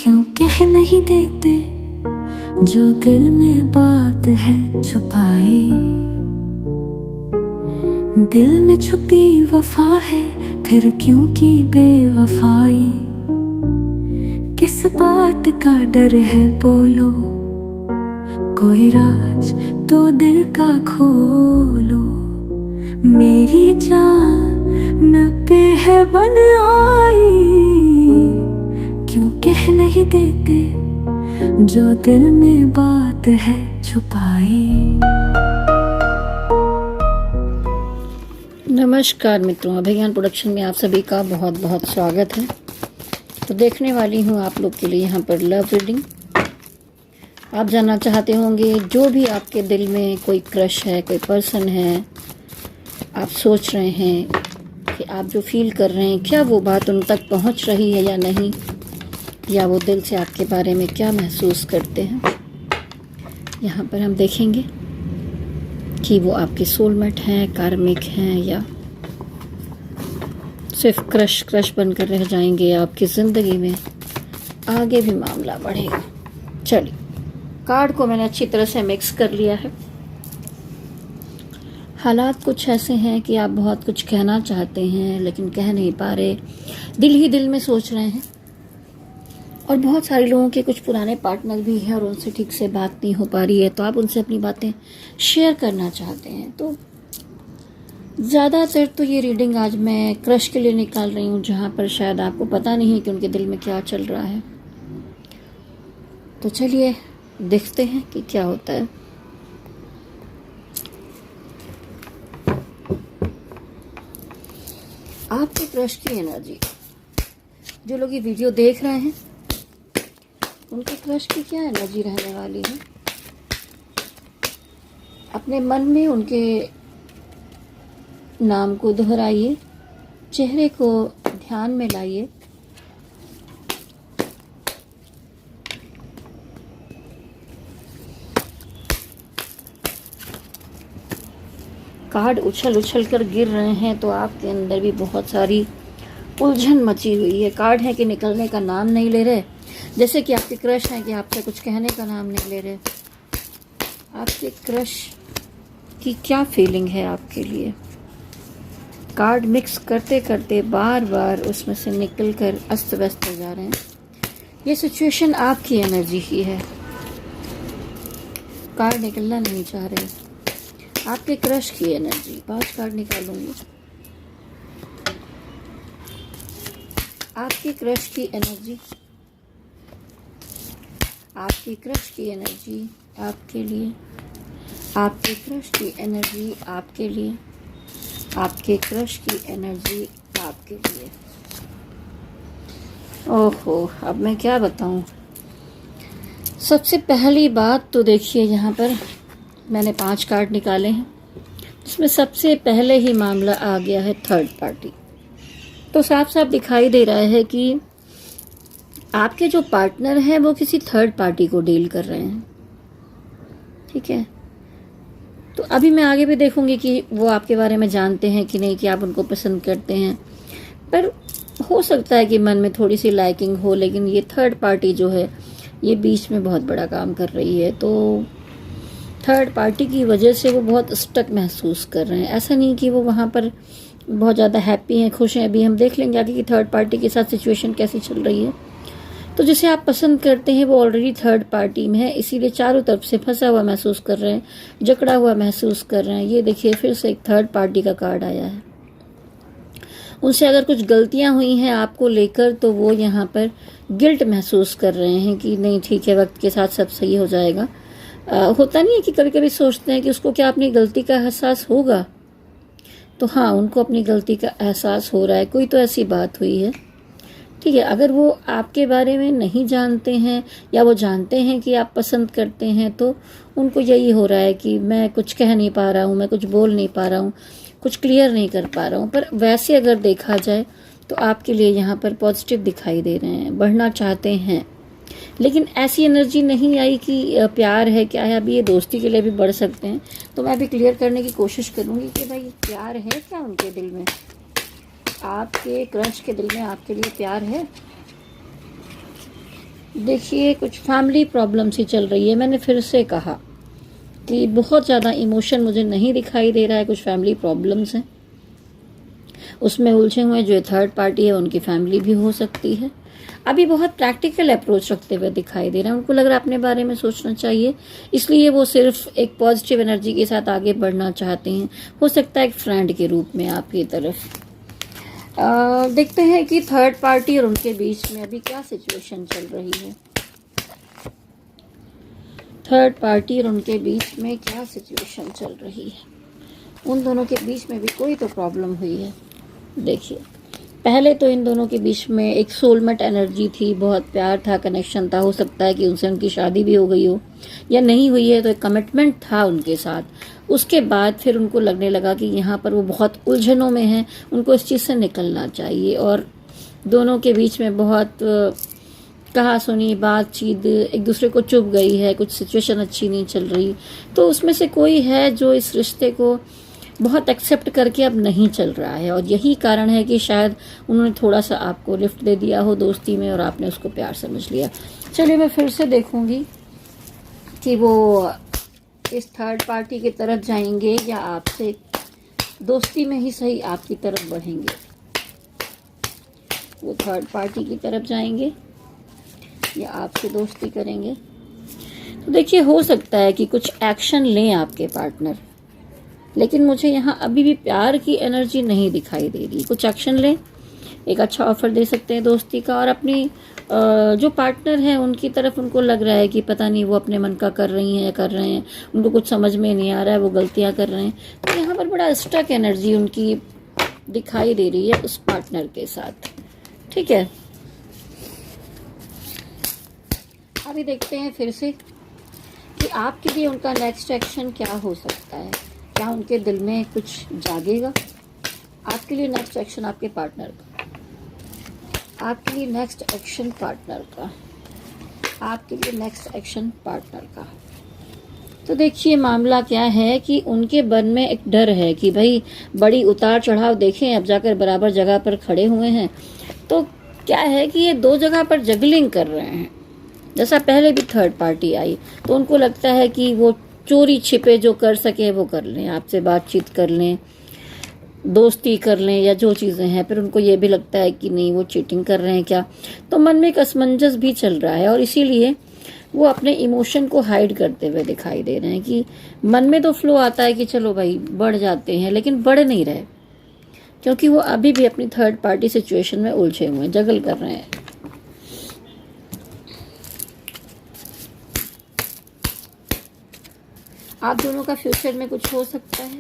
क्यों कह नहीं देते जो दिल में बात है छुपाई। दिल में छुपी वफा है फिर क्यों की बेवफाई। किस बात का डर है बोलो, कोई राज तो दिल का खोलो। मेरी जान पे है बन आई, क्यों कह नहीं देते जो दिल में बात है छुपाई। नमस्कार मित्रों, अभिज्ञान प्रोडक्शन में आप सभी का बहुत बहुत स्वागत है। तो देखने वाली हूँ आप लोग के लिए यहाँ पर लव रीडिंग। आप जानना चाहते होंगे जो भी आपके दिल में कोई क्रश है, कोई पर्सन है, आप सोच रहे हैं कि आप जो फील कर रहे हैं क्या वो बात उन तक पहुँच रही है या नहीं, या वो दिल से आपके बारे में क्या महसूस करते हैं। यहाँ पर हम देखेंगे कि वो आपके सोलमेट हैं, कार्मिक हैं, या सिर्फ क्रश बनकर रह जाएंगे आपकी ज़िंदगी में। आगे भी मामला बढ़ेगा। चलिए, कार्ड को मैंने अच्छी तरह से मिक्स कर लिया है। हालात कुछ ऐसे हैं कि आप बहुत कुछ कहना चाहते हैं लेकिन कह नहीं पा रहे, दिल ही दिल में सोच रहे हैं। और बहुत सारे लोगों के कुछ पुराने पार्टनर भी हैं और उनसे ठीक से बात नहीं हो पा रही है, तो आप उनसे अपनी बातें शेयर करना चाहते हैं। तो ज़्यादातर तो ये रीडिंग आज मैं क्रश के लिए निकाल रही हूँ, जहाँ पर शायद आपको पता नहीं है कि उनके दिल में क्या चल रहा है। तो चलिए देखते हैं कि क्या होता है। आपके क्रश की एनर्जी, जो लोग ये वीडियो देख रहे हैं उनके क्रश की क्या एनर्जी रहने वाली है। अपने मन में उनके नाम को दोहराइए, चेहरे को ध्यान में लाइए। कार्ड उछल उछल कर गिर रहे हैं तो आपके अंदर भी बहुत सारी उलझन मची हुई है। कार्ड है कि निकलने का नाम नहीं ले रहे, जैसे कि आपके क्रश हैं कि आपसे कुछ कहने का नाम नहीं ले रहे। आपके क्रश की क्या फीलिंग है आपके लिए। कार्ड मिक्स करते करते बार बार उसमें से निकल कर अस्त व्यस्त हो जा रहे हैं। ये सिचुएशन आपकी एनर्जी ही है, कार्ड निकलना नहीं चाह रहे। आपके क्रश की एनर्जी, 5 कार्ड निकालूंगी। आपके क्रश की एनर्जी, आपकी क्रश की एनर्जी आपके लिए, आपके क्रश की एनर्जी आपके लिए, आपके क्रश की एनर्जी आपके लिए। ओहो, अब मैं क्या बताऊं। सबसे पहली बात तो देखिए, यहाँ पर मैंने 5 कार्ड निकाले हैं, इसमें सबसे पहले ही मामला आ गया है थर्ड पार्टी। तो साफ साफ दिखाई दे रहा है कि आपके जो पार्टनर हैं वो किसी थर्ड पार्टी को डील कर रहे हैं। ठीक है, तो अभी मैं आगे भी देखूंगी कि वो आपके बारे में जानते हैं कि नहीं, कि आप उनको पसंद करते हैं। पर हो सकता है कि मन में थोड़ी सी लाइकिंग हो, लेकिन ये थर्ड पार्टी जो है ये बीच में बहुत बड़ा काम कर रही है। तो थर्ड पार्टी की वजह से वो बहुत स्टक महसूस कर रहे हैं। ऐसा नहीं कि वो वहाँ पर बहुत ज़्यादा हैप्पी हैं, खुश हैं। अभी हम देख लेंगे आगे कि थर्ड पार्टी के साथ सिचुएशन कैसी चल रही है। तो जिसे आप पसंद करते हैं वो ऑलरेडी थर्ड पार्टी में है, इसीलिए चारों तरफ से फंसा हुआ महसूस कर रहे हैं, जकड़ा हुआ महसूस कर रहे हैं। ये देखिए, फिर से एक थर्ड पार्टी का कार्ड आया है। उनसे अगर कुछ गलतियां हुई हैं आपको लेकर, तो वो यहाँ पर गिल्ट महसूस कर रहे हैं कि नहीं ठीक है, वक्त के साथ सब सही हो जाएगा। होता नहीं है कि कभी कभी सोचते हैं कि उसको क्या अपनी गलती का एहसास होगा। तो हाँ, उनको अपनी गलती का एहसास हो रहा है, कोई तो ऐसी बात हुई है। ठीक है, अगर वो आपके बारे में नहीं जानते हैं या वो जानते हैं कि आप पसंद करते हैं, तो उनको यही हो रहा है कि मैं कुछ कह नहीं पा रहा हूँ, मैं कुछ बोल नहीं पा रहा हूँ, कुछ क्लियर नहीं कर पा रहा हूँ। पर वैसे अगर देखा जाए तो आपके लिए यहाँ पर पॉजिटिव दिखाई दे रहे हैं, बढ़ना चाहते हैं। लेकिन ऐसी एनर्जी नहीं आई कि प्यार है क्या है। अभी ये दोस्ती के लिए भी बढ़ सकते हैं, तो मैं भी क्लियर करने की कोशिश करूँगी कि भाई प्यार है क्या उनके दिल में, आपके क्रश के दिल में आपके लिए प्यार है। देखिए कुछ फैमिली प्रॉब्लम सी चल रही है। मैंने फिर से कहा कि बहुत ज़्यादा इमोशन मुझे नहीं दिखाई दे रहा है, कुछ फैमिली प्रॉब्लम्स हैं उसमें उलझे हुए। जो थर्ड पार्टी है उनकी फैमिली भी हो सकती है। अभी बहुत प्रैक्टिकल अप्रोच रखते हुए दिखाई दे रहे हैं। उनको लग रहा है अपने बारे में सोचना चाहिए, इसलिए वो सिर्फ एक पॉजिटिव एनर्जी के साथ आगे बढ़ना चाहते हैं। हो सकता है एक फ्रेंड के रूप में आपकी तरफ। देखते हैं कि थर्ड पार्टी और उनके बीच में अभी क्या सिचुएशन चल रही है। थर्ड पार्टी और उनके बीच में क्या सिचुएशन चल रही है। उन दोनों के बीच में भी कोई तो प्रॉब्लम हुई है। देखिए पहले तो इन दोनों के बीच में एक सोलमेट एनर्जी थी, बहुत प्यार था, कनेक्शन था। हो सकता है कि उनसे उनकी शादी भी हो गई हो, या नहीं हुई है तो एक कमिटमेंट था उनके साथ। उसके बाद फिर उनको लगने लगा कि यहाँ पर वो बहुत उलझनों में हैं, उनको इस चीज़ से निकलना चाहिए। और दोनों के बीच में बहुत कहा सुनी बातचीत एक दूसरे को चुभ गई है, कुछ सिचुएशन अच्छी नहीं चल रही। तो उसमें से कोई है जो इस रिश्ते को बहुत एक्सेप्ट करके अब नहीं चल रहा है, और यही कारण है कि शायद उन्होंने थोड़ा सा आपको लिफ्ट दे दिया हो दोस्ती में और आपने उसको प्यार समझ लिया। चलिए मैं फिर से देखूंगी कि वो इस थर्ड पार्टी की तरफ जाएंगे या आपसे दोस्ती में ही सही आपकी तरफ बढ़ेंगे। वो थर्ड पार्टी की तरफ जाएंगे या आपसे दोस्ती करेंगे। तो देखिए हो सकता है कि कुछ एक्शन लें आपके पार्टनर, लेकिन मुझे यहाँ अभी भी प्यार की एनर्जी नहीं दिखाई दे रही। कुछ एक्शन लें, एक अच्छा ऑफर दे सकते हैं दोस्ती का, और अपनी जो पार्टनर है उनकी तरफ उनको लग रहा है कि पता नहीं वो अपने मन का कर रही हैं या कर रहे हैं, उनको कुछ समझ में नहीं आ रहा है, वो गलतियाँ कर रहे हैं। तो यहाँ पर बड़ा स्टक एनर्जी उनकी दिखाई दे रही है उस पार्टनर के साथ। ठीक है, अभी देखते हैं फिर से कि आपके लिए उनका नेक्स्ट एक्शन क्या हो सकता है। क्या उनके दिल में कुछ जागेगा आपके लिए? नेक्स्ट एक्शन आपके पार्टनर का, आपके लिए नेक्स्ट एक्शन पार्टनर का, आपके लिए नेक्स्ट एक्शन पार्टनर का। तो देखिए मामला क्या है कि उनके मन में एक डर है कि भाई बड़ी उतार चढ़ाव देखें, अब जाकर बराबर जगह पर खड़े हुए हैं। तो क्या है कि ये दो जगह पर जगलिंग कर रहे हैं। जैसा पहले भी थर्ड पार्टी आई तो उनको लगता है कि वो चोरी छिपे जो कर सके वो कर लें, आपसे बातचीत कर लें, दोस्ती कर लें या जो चीज़ें हैं। फिर उनको ये भी लगता है कि नहीं वो चीटिंग कर रहे हैं क्या। तो मन में एक असमंजस भी चल रहा है, और इसीलिए वो अपने इमोशन को हाइड करते हुए दिखाई दे रहे हैं। कि मन में तो फ्लो आता है कि चलो भाई बढ़ जाते हैं, लेकिन बढ़ नहीं रहे, क्योंकि वो अभी भी अपनी थर्ड पार्टी सिचुएशन में उलझे हुए हैं, जगल कर रहे हैं। आप दोनों का फ्यूचर में कुछ हो सकता है,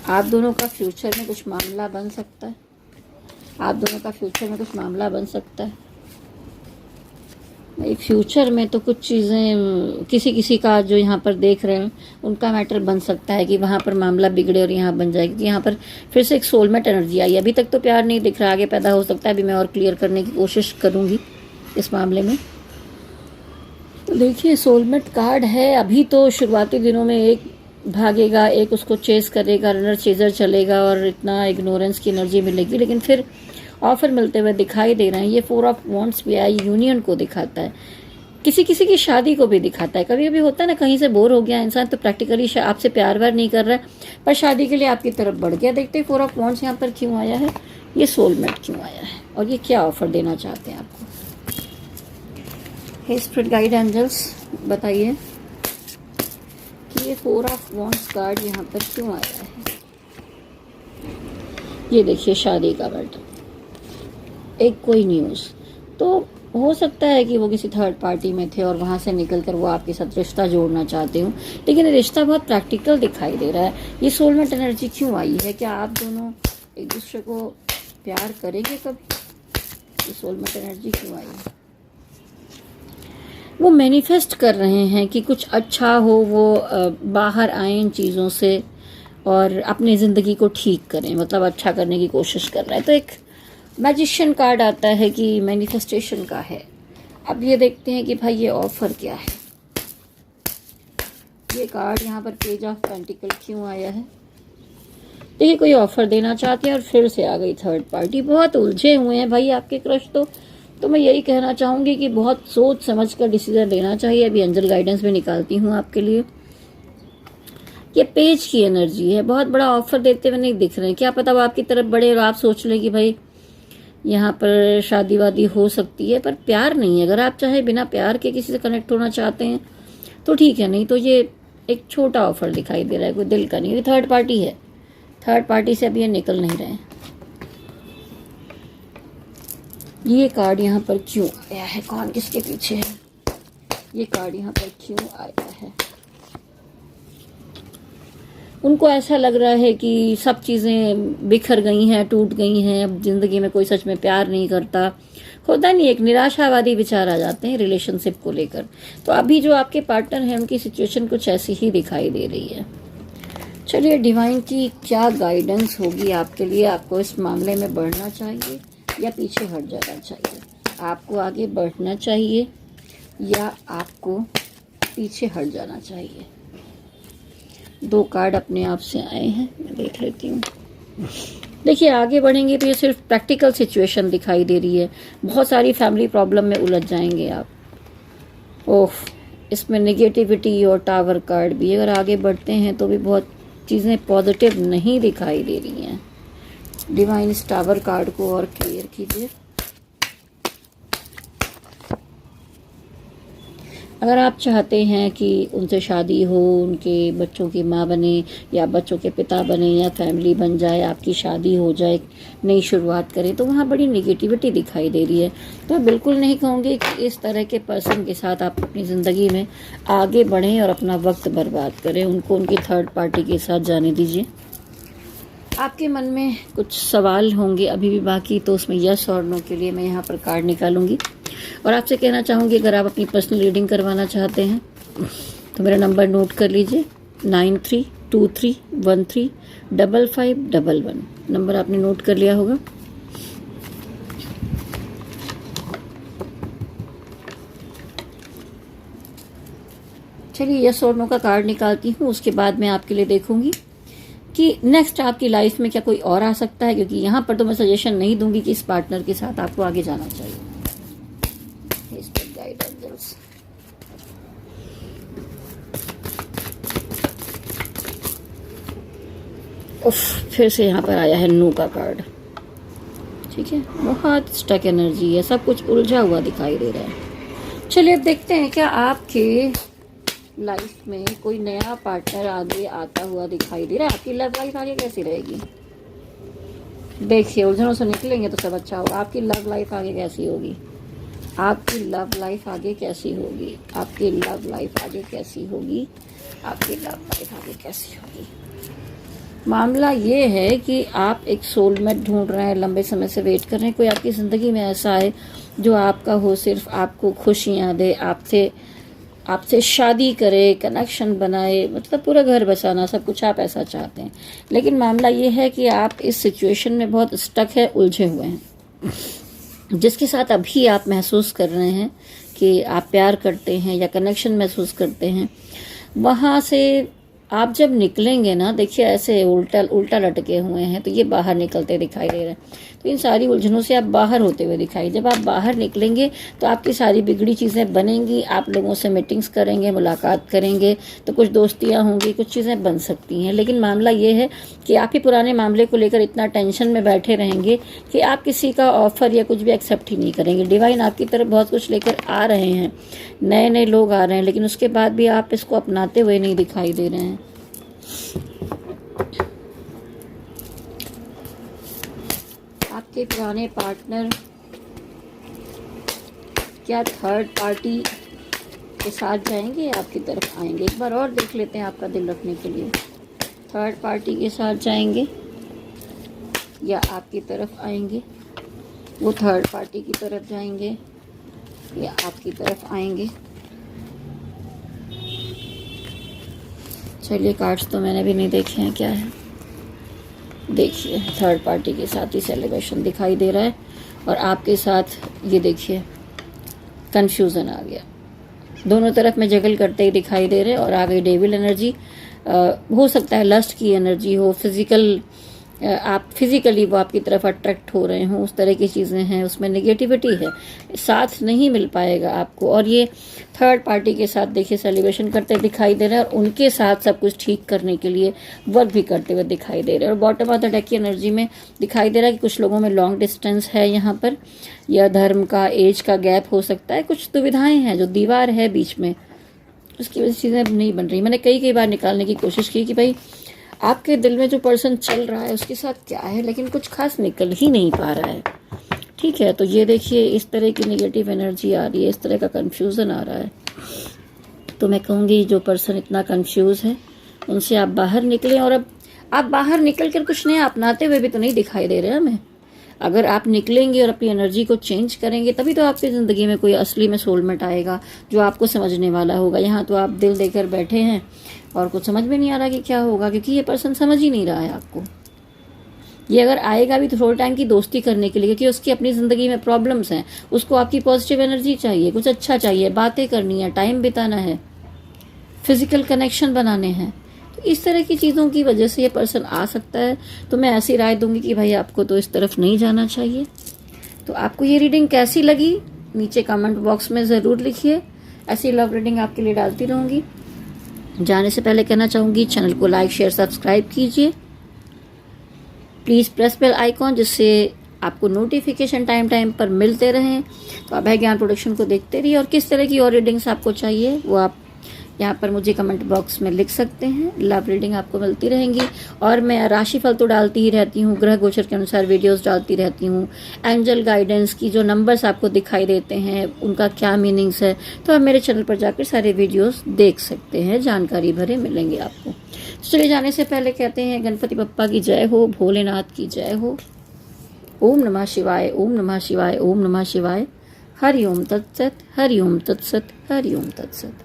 आप दोनों का फ्यूचर में कुछ मामला बन सकता है, आप दोनों का फ्यूचर में कुछ मामला बन सकता है। भाई फ्यूचर में तो कुछ चीज़ें किसी किसी का जो यहाँ पर देख रहे हैं उनका मैटर बन सकता है कि वहाँ पर मामला बिगड़े और यहाँ बन जाए, क्योंकि यहाँ पर फिर से एक सोलमेट एनर्जी आई। अभी तक तो प्यार नहीं दिख रहा, आगे पैदा हो सकता है। अभी मैं और क्लियर करने की कोशिश करूँगी इस मामले में। तो देखिए सोलमेट कार्ड है। अभी तो शुरुआती दिनों में एक भागेगा, एक उसको चेस करेगा, रनर चेजर चलेगा और इतना इग्नोरेंस की एनर्जी मिलेगी, लेकिन फिर ऑफर मिलते हुए दिखाई दे रहे हैं। ये 4 ऑफ वॉन्ड्स भी आई, यूनियन को दिखाता है, किसी किसी की शादी को भी दिखाता है। कभी कभी होता है ना, कहीं से बोर हो गया इंसान तो प्रैक्टिकली आपसे प्यार वार नहीं कर रहा है, पर शादी के लिए आपकी तरफ बढ़ गया। देखते हैं 4 ऑफ वॉन्ड्स यहाँ पर क्यों आया है, ये सोलमेट क्यों आया है, और ये क्या ऑफर देना चाहते हैं आपको। हे स्पिरिट गाइड एंजल्स बताइए कि ये 4 ऑफ वॉन्ड्स कार्ड यहाँ पर क्यों आया है। ये देखिए शादी का बटन, एक कोई न्यूज़। तो हो सकता है कि वो किसी थर्ड पार्टी में थे और वहाँ से निकलकर वो आपके साथ रिश्ता जोड़ना चाहते हो, लेकिन रिश्ता बहुत प्रैक्टिकल दिखाई दे रहा है। ये सोलमेट एनर्जी क्यों आई है? क्या आप दोनों एक दूसरे को प्यार करेंगे कभी? ये सोलमेट एनर्जी क्यों आई है? वो मैनिफेस्ट कर रहे हैं कि कुछ अच्छा हो, वो बाहर आए इन चीज़ों से और अपनी ज़िंदगी को ठीक करें, मतलब अच्छा करने की कोशिश कर रहे हैं। तो एक मैजिशियन कार्ड आता है कि मैनिफेस्टेशन का है। अब ये देखते हैं कि भाई ये ऑफर क्या है। ये कार्ड यहाँ पर पेज ऑफ पेंटिकल क्यों आया है? देखिए कोई ऑफर देना चाहते हैं और फिर से आ गई थर्ड पार्टी। बहुत उलझे हुए हैं भाई आपके क्रश तो मैं यही कहना चाहूँगी कि बहुत सोच समझ कर डिसीजन लेना चाहिए। अभी एंजल गाइडेंस भी निकालती हूँ आपके लिए। ये पेज की एनर्जी है, बहुत बड़ा ऑफर देते हुए नहीं दिख रहे हैं। क्या पता वो आपकी तरफ बढ़े और आप सोच लें कि भाई यहाँ पर शादी वादी हो सकती है, पर प्यार नहीं है। अगर आप चाहे बिना प्यार के किसी से कनेक्ट होना चाहते हैं तो ठीक है, नहीं तो ये एक छोटा ऑफर दिखाई दे रहा है, कोई दिल का नहीं। ये थर्ड पार्टी है, थर्ड पार्टी से अभी ये निकल नहीं रहे हैं। ये कार्ड यहाँ पर क्यों आया है, कौन किसके पीछे है, ये कार्ड यहाँ पर क्यों आया है? उनको ऐसा लग रहा है कि सब चीज़ें बिखर गई हैं, टूट गई हैं, अब ज़िंदगी में कोई सच में प्यार नहीं करता। होता नहीं, एक निराशावादी विचार आ जाते हैं रिलेशनशिप को लेकर। तो अभी जो आपके पार्टनर हैं उनकी सिचुएशन कुछ ऐसी ही दिखाई दे रही है। चलिए डिवाइन की क्या गाइडेंस होगी आपके लिए। आपको इस मामले में बढ़ना चाहिए या पीछे हट जाना चाहिए? आपको आगे बढ़ना चाहिए या आपको पीछे हट जाना चाहिए? दो कार्ड अपने आप से आए हैं, मैं देख लेती हूँ। देखिए आगे बढ़ेंगे तो ये सिर्फ प्रैक्टिकल सिचुएशन दिखाई दे रही है। बहुत सारी फैमिली प्रॉब्लम में उलझ जाएंगे आप। ओह, इसमें नेगेटिविटी और टावर कार्ड भी। अगर आगे बढ़ते हैं तो भी बहुत चीज़ें पॉजिटिव नहीं दिखाई दे रही हैं। डिवाइन इस टावर कार्ड को और क्लियर कीजिए। अगर आप चाहते हैं कि उनसे शादी हो, उनके बच्चों की माँ बने या बच्चों के पिता बने या फैमिली बन जाए, आपकी शादी हो जाए, नई शुरुआत करें, तो वहाँ बड़ी नेगेटिविटी दिखाई दे रही है। तो मैं बिल्कुल नहीं कहूँगी कि इस तरह के पर्सन के साथ आप अपनी ज़िंदगी में आगे बढ़ें और अपना वक्त बर्बाद करें। उनको उनकी थर्ड पार्टी के साथ जाने दीजिए। आपके मन में कुछ सवाल होंगे अभी भी बाकी, तो उसमें यस और नो के लिए मैं यहाँ पर कार्ड निकालूंगी और आपसे कहना चाहूँगी अगर आप अपनी पर्सनल रीडिंग करवाना चाहते हैं तो मेरा नंबर नोट कर लीजिए, 9323135511। नंबर आपने नोट कर लिया होगा। चलिए यस और नो का कार्ड निकालती हूँ, उसके बाद मैं आपके लिए देखूंगी कि नेक्स्ट आपकी लाइफ में क्या कोई और आ सकता है, क्योंकि यहाँ पर तो मैं सजेशन नहीं दूंगी कि इस पार्टनर के साथ आपको आगे जाना चाहिए। फिर से यहाँ पर आया है नो का कार्ड। ठीक है, बहुत स्टक एनर्जी है, सब कुछ उलझा हुआ दिखाई दे रहा है। चलिए अब देखते हैं क्या आपके लाइफ में कोई नया पार्टनर आगे आता हुआ दिखाई दे रहा है। आपकी लव लाइफ आगे कैसी रहेगी? देखिए उलझनों से निकलेंगे तो सब अच्छा होगा। आपकी लव लाइफ आगे कैसी होगी? आपकी लव लाइफ आगे कैसी होगी? आपकी लव लाइफ आगे कैसी होगी? आपकी लव लाइफ आगे कैसी होगी? मामला ये है कि आप एक सोलमेट ढूंढ रहे हैं, लंबे समय से वेट कर रहे हैं। कोई आपकी ज़िंदगी में ऐसा है जो आपका हो, सिर्फ आपको खुशियाँ दे, आपसे शादी करे, कनेक्शन बनाए, मतलब पूरा घर बसाना, सब कुछ आप ऐसा चाहते हैं। लेकिन मामला ये है कि आप इस सिचुएशन में बहुत स्टक है, उलझे हुए हैं। जिसके साथ अभी आप महसूस कर रहे हैं कि आप प्यार करते हैं या कनेक्शन महसूस करते हैं, वहाँ से आप जब निकलेंगे ना, देखिए ऐसे उल्टा लटके हुए हैं, तो ये बाहर निकलते दिखाई दे रहे हैं। तो इन सारी उलझनों से आप बाहर होते हुए दिखाई। जब आप बाहर निकलेंगे तो आपकी सारी बिगड़ी चीज़ें बनेंगी। आप लोगों से मीटिंग्स करेंगे, मुलाकात करेंगे, तो कुछ दोस्तियां होंगी, कुछ चीज़ें बन सकती हैं। लेकिन मामला ये है कि आप ही पुराने मामले को लेकर इतना टेंशन में बैठे रहेंगे कि आप किसी का ऑफर या कुछ भी एक्सेप्ट ही नहीं करेंगे। डिवाइन आपकी तरफ बहुत कुछ लेकर आ रहे हैं, नए नए लोग आ रहे हैं, लेकिन उसके बाद भी आप इसको अपनाते हुए नहीं दिखाई दे रहे हैं। आपके पुराने पार्टनर क्या थर्ड पार्टी के साथ जाएंगे, आपकी तरफ आएंगे? एक बार और देख लेते हैं आपका दिल रखने के लिए। थर्ड पार्टी के साथ जाएंगे या आपकी तरफ आएंगे? वो थर्ड पार्टी की तरफ जाएंगे या आपकी तरफ आएंगे? चलिए कार्ड्स तो मैंने भी नहीं देखे हैं, क्या है। देखिए थर्ड पार्टी के साथ ही सेलिब्रेशन दिखाई दे रहा है और आपके साथ ये देखिए कंफ्यूजन आ गया। दोनों तरफ में जगल करते ही दिखाई दे रहे हैं और आ गई डेविल एनर्जी। हो सकता है लस्ट की एनर्जी हो, फिजिकल आप फिजिकली वो आपकी तरफ अट्रैक्ट हो रहे हों, उस तरह की चीज़ें हैं, उसमें नेगेटिविटी है, साथ नहीं मिल पाएगा आपको। और ये थर्ड पार्टी के साथ देखिए सेलिब्रेशन करते दिखाई दे रहे हैं और उनके साथ सब कुछ ठीक करने के लिए वर्क भी करते हुए दिखाई दे रहे हैं। और बॉटम ऑफ द डेक की एनर्जी में दिखाई दे रहा है कि कुछ लोगों में लॉन्ग डिस्टेंस है यहाँ पर, या धर्म का, एज का गैप हो सकता है, कुछ दुविधाएं हैं, जो दीवार है बीच में उसकी वजह से चीज़ें नहीं बन रही। मैंने कई बार निकालने की कोशिश की कि भाई आपके दिल में जो पर्सन चल रहा है उसके साथ क्या है, लेकिन कुछ खास निकल ही नहीं पा रहा है। ठीक है, तो ये देखिए इस तरह की नेगेटिव एनर्जी आ रही है, इस तरह का कंफ्यूजन आ रहा है। तो मैं कहूँगी जो पर्सन इतना कंफ्यूज है उनसे आप बाहर निकलें। और अब आप बाहर निकल कर कुछ नया अपनाते हुए भी तो नहीं दिखाई दे रहे हैं हमें। अगर आप निकलेंगे और अपनी एनर्जी को चेंज करेंगे तभी तो आपकी ज़िंदगी में कोई असली में सोलमेट आएगा जो आपको समझने वाला होगा। यहाँ तो आप दिल देकर बैठे हैं और कुछ समझ में नहीं आ रहा कि क्या होगा, क्योंकि ये पर्सन समझ ही नहीं रहा है आपको। ये अगर आएगा भी तो थोड़े टाइम की दोस्ती करने के लिए, क्योंकि उसकी अपनी ज़िंदगी में प्रॉब्लम्स हैं, उसको आपकी पॉजिटिव एनर्जी चाहिए, कुछ अच्छा चाहिए, बातें करनी है, टाइम बिताना है, फिजिकल कनेक्शन बनाने हैं। इस तरह की चीज़ों की वजह से ये पर्सन आ सकता है। तो मैं ऐसी राय दूंगी कि भाई आपको तो इस तरफ नहीं जाना चाहिए। तो आपको ये रीडिंग कैसी लगी नीचे कमेंट बॉक्स में ज़रूर लिखिए। ऐसी लव रीडिंग आपके लिए डालती रहूँगी। जाने से पहले कहना चाहूँगी चैनल को लाइक शेयर सब्सक्राइब कीजिए। प्लीज़ प्रेस बेल आइकॉन, जिससे आपको नोटिफिकेशन टाइम टाइम पर मिलते रहें। तो अभय ज्ञान प्रोडक्शन को देखते रहिए और किस तरह की और रीडिंग्स आपको चाहिए वो आप यहाँ पर मुझे कमेंट बॉक्स में लिख सकते हैं। लव रीडिंग आपको मिलती रहेंगी। और मैं राशिफल तो डालती ही रहती हूँ, ग्रह गोचर के अनुसार वीडियोस डालती रहती हूँ। एंजल गाइडेंस की जो नंबर्स आपको दिखाई देते हैं उनका क्या मीनिंग्स है, तो आप मेरे चैनल पर जाकर सारे वीडियोस देख सकते हैं, जानकारी भरे मिलेंगे आपको। तो चले जाने से पहले कहते हैं गणपति बप्पा की जय हो, भोलेनाथ की जय हो। ओम नमः शिवाय, ओम नमः शिवाय, ओम नमः शिवाय। हरि ओम तत्सत, हरि ओम तत्सत, हरि ओम तत्सत।